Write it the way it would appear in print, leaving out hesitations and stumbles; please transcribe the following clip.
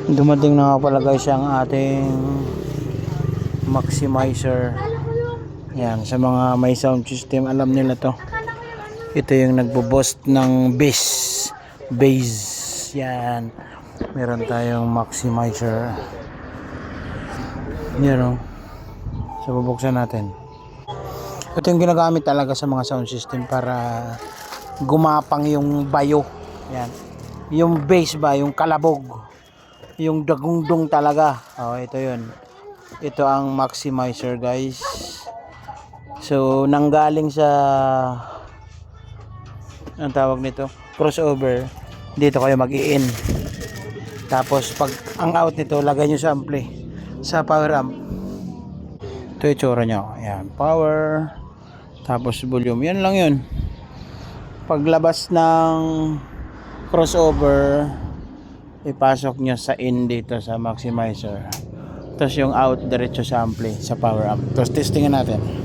Dumating na nga pala guys ang ating maximizer. Yan, sa mga may sound system alam nila to. Ito yung nagbo-boost ng bass. Yan. Meron tayong maximizer. Yan o. So bubuksan natin. Ito yung ginagamit talaga sa mga sound system para gumapang yung bayo. Yan. Yung bass ba, yung kalabog. Yung dagundong talaga. Oh, ito yun. Ito ang maximizer guys. So nanggaling sa ang tawag nito, crossover. Dito kayo mag-i-in. Tapos pag ang out nito, lagay nyo sa ampli, sa power amp. Ito yung tsura nyo. Ayan, power. Tapos volume. Yan lang yun. Paglabas ng crossover, ipasok nyo sa in dito sa maximizer. Tapos yung out diretso sa ampli, sa power amp. Tapos testingin natin.